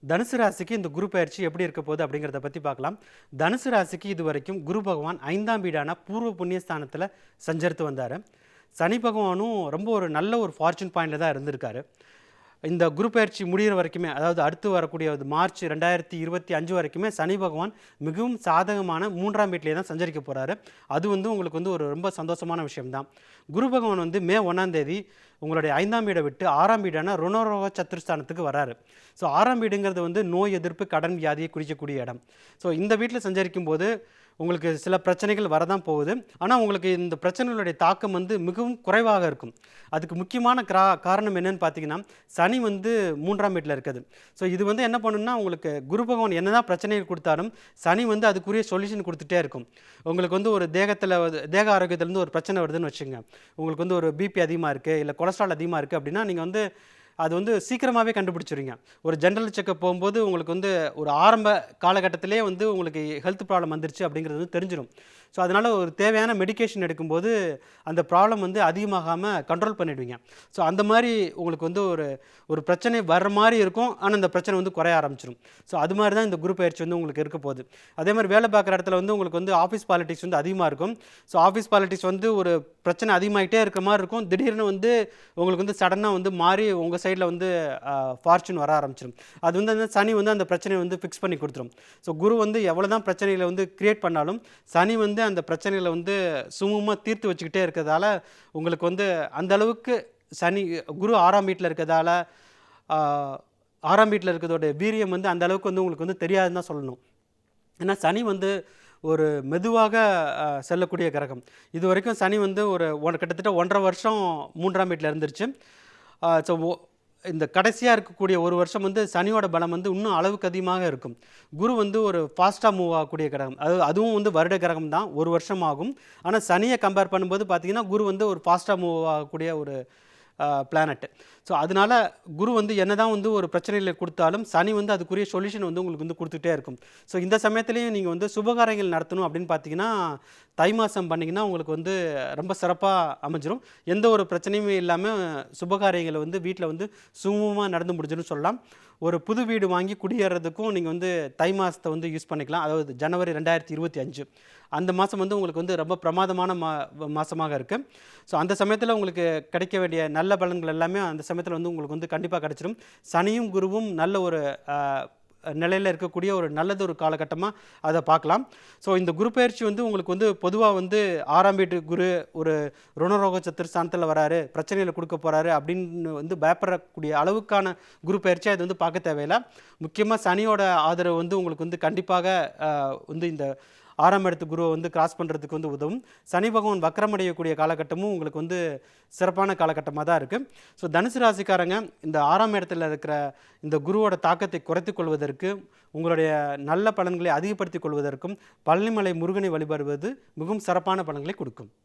தனுசு ராசிக்கு இந்த குரு பயிற்சி எப்படி இருக்க போகுது அப்படிங்கிறத பற்றி பார்க்கலாம். தனுசு ராசிக்கு இது வரைக்கும் குரு பகவான் 5ஆம் வீடான பூர்வ புண்ணிய ஸ்தானத்தில் சஞ்சரித்து வந்தார். சனி பகவானும் ரொம்ப ஒரு நல்ல ஒரு ஃபார்ச்சூன் பாயிண்டில் தான் இருந்திருக்காரு. இந்த குரு பயிற்சி முடிகிற வரைக்குமே, அதாவது அடுத்து வரக்கூடிய மார்ச் 2025 வரைக்குமே சனி பகவான் மிகவும் சாதகமான 3ஆம் வீட்டிலே தான் சஞ்சரிக்க போகிறாரு. அது உங்களுக்கு ஒரு ரொம்ப சந்தோஷமான விஷயம்தான். குரு பகவான் மே 1ஆம் தேதி உங்களுடைய 5ஆம் வீடை விட்டு 6ஆம் வீடான ருணரோக சத்துருஸ்தானத்துக்கு வராரு. ஸோ 6ஆம் வீடுங்கிறது நோய் எதிர்ப்பு, கடன் வியாதியை குறிக்கக்கூடிய இடம். ஸோ இந்த வீட்டில் சஞ்சரிக்கும் போது உங்களுக்கு சில பிரச்சனைகள் வரதான் போகுது. ஆனால் உங்களுக்கு இந்த பிரச்சனைகளுடைய தாக்கம் மிகவும் குறைவாக இருக்கும். அதுக்கு முக்கியமான காரணம் என்னன்னு பார்த்தீங்கன்னா, சனி 3ஆம் வீட்டில் இருக்குது. ஸோ இது என்ன பண்ணுன்னா, உங்களுக்கு குரு பகவான் என்னதான் பிரச்சனைகள் கொடுத்தாலும் சனி அதுக்குரிய சொல்யூஷன் கொடுத்துட்டே இருக்கும். உங்களுக்கு ஒரு தேக ஆரோக்கியத்திலேருந்து ஒரு பிரச்சனை வருதுன்னு வச்சுங்க. உங்களுக்கு ஒரு பிபி அதிகமாக இருக்குது, இல்லை கொலஸ்ட்ரால் அதிகமாக இருக்குது அப்படின்னா, நீங்கள் அது சீக்கிரமாகவே கண்டுபிடிச்சிருங்க. ஒரு ஜென்ரல் செக்கப் போகும்போது உங்களுக்கு ஒரு ஆரம்ப காலகட்டத்திலே உங்களுக்கு ஹெல்த் ப்ராப்ளம் வந்துருச்சு அப்படிங்கிறது தெரிஞ்சிடும். ஸோ அதனால் ஒரு தேவையான மெடிக்கேஷன் எடுக்கும்போது அந்த ப்ராப்ளம் அதிகமாகாமல் கண்ட்ரோல் பண்ணிடுவீங்க. ஸோ அந்த மாதிரி உங்களுக்கு ஒரு பிரச்சனை வர்ற மாதிரி இருக்கும். ஆனால் அந்த பிரச்சனை குறைய ஆரம்பிச்சிடும். ஸோ அது மாதிரி தான் இந்த குரு பயிற்சி உங்களுக்கு இருக்க போகுது. அதே மாதிரி வேலை பார்க்குற இடத்துல உங்களுக்கு ஆஃபீஸ் பாலிட்டிக்ஸ் அதிகமாக இருக்கும். ஸோ ஆஃபீஸ் பாலிட்டிக்ஸ் ஒரு பிரச்சனை அதிகமாகிட்டே இருக்கிற மாதிரி இருக்கும். திடீர்னு உங்களுக்கு சடனாக மாறி உங்கள் சைடில் ஃபார்ச்சூன் வர ஆரம்பிச்சிடும். அது அந்த சனி அந்த பிரச்சனையை ஃபிக்ஸ் பண்ணி கொடுத்துரும். ஸோ குரு எவ்வளோ தான் பிரச்சனைகளை கிரியேட் பண்ணாலும் சனி அந்த பிரச்சனைகளை சுமூகமாக தீர்த்து வச்சுக்கிட்டே இருக்கிறதால உங்களுக்கு அந்த அளவுக்கு சனி குரு 6ஆம் வீட்டில் இருக்கிறதால 6ஆம் வீட்டில் இருக்கிறதோட வீரியம் அந்த அளவுக்கு உங்களுக்கு தெரியாதுன்னு தான் சொல்லணும். ஏன்னா சனி ஒரு மெதுவாக செல்லக்கூடிய கிரகம். இது வரைக்கும் சனி கிட்டத்தட்ட 1.5 வருஷம் 3ஆம் வீட்டில் இருந்துருச்சு. ஸோ இந்த கடைசியாக இருக்கக்கூடிய ஒரு வருஷம் சனியோட பலம் இன்னும் அளவுக்கு அதிகமாக இருக்கும். குரு ஒரு ஃபாஸ்ட்டாக மூவ் ஆகக்கூடிய கிரகம். அதுவும் வருட கிரகம் தான், ஒரு வருஷம் ஆகும். ஆனால் சனியை கம்பேர் பண்ணும்போது பார்த்தீங்கன்னா குரு ஒரு ஃபாஸ்ட்டாக மூவ் ஆகக்கூடிய ஒரு பிளானட். ஸோ அதனால் குரு என்ன தான் ஒரு பிரச்சனைகளை கொடுத்தாலும் சனி அதுக்குரிய சொல்யூஷன் உங்களுக்கு கொடுத்துட்டே இருக்கும். ஸோ இந்த சமயத்துலேயும் நீங்கள் சுபகாரியங்கள் நடத்தணும் அப்படின்னு பார்த்தீங்கன்னா, தை மாதம் பண்ணிங்கன்னா உங்களுக்கு ரொம்ப சிறப்பாக அமைஞ்சிரும். எந்த ஒரு பிரச்சனையுமே இல்லாமல் சுபகாரியங்களை வீட்டில் சுமூகமாக நடந்து முடிஞ்சுன்னு சொல்லலாம். ஒரு புது வீடு வாங்கி குடியேறதுக்கும் நீங்கள் தை மாதத்தை யூஸ் பண்ணிக்கலாம். அதாவது ஜனவரி 2025 அந்த மாதம் உங்களுக்கு ரொம்ப பிரமாதமான மாதமாக இருக்குது. ஸோ அந்த சமயத்தில் உங்களுக்கு கிடைக்க வேண்டிய நல்ல பலன்கள் எல்லாமே அந்த சமயத்தில் உங்களுக்கு கண்டிப்பாக கிடச்சிடும். சனியும் குருவும் நல்ல ஒரு நிலையில் இருக்கக்கூடிய ஒரு நல்லது ஒரு காலகட்டமாக அதை பார்க்கலாம். ஸோ இந்த குரு பயிற்சி உங்களுக்கு பொதுவாக 6ஆம் வீட்டு குரு ஒரு ருணரோக சத்துருஸ்தானத்தில் வராரு, பிரச்சனைகளை கொடுக்க போகிறாரு அப்படின்னு பயப்படக்கூடிய அளவுக்கான குரு பயிற்சியாக இது பார்க்க தேவையில்லை. முக்கியமாக சனியோட ஆதரவு உங்களுக்கு கண்டிப்பாக இந்த 6ஆம் இடத்து குருவை கிராஸ் பண்ணுறதுக்கு உதவும். சனி பகவான் வக்கரமடையக்கூடிய காலகட்டமும் உங்களுக்கு சிறப்பான காலகட்டமாக தான் இருக்குது. ஸோ தனுசு ராசிக்காரங்க இந்த 6ஆம் இடத்துல இருக்கிற இந்த குருவோட தாக்கத்தை குறைத்துக் கொள்வதற்கு, உங்களுடைய நல்ல பலன்களை அதிகப்படுத்திக் கொள்வதற்கும் பழனிமலை முருகனை வழிபடுவது மிகவும் சிறப்பான பலன்களை கொடுக்கும்.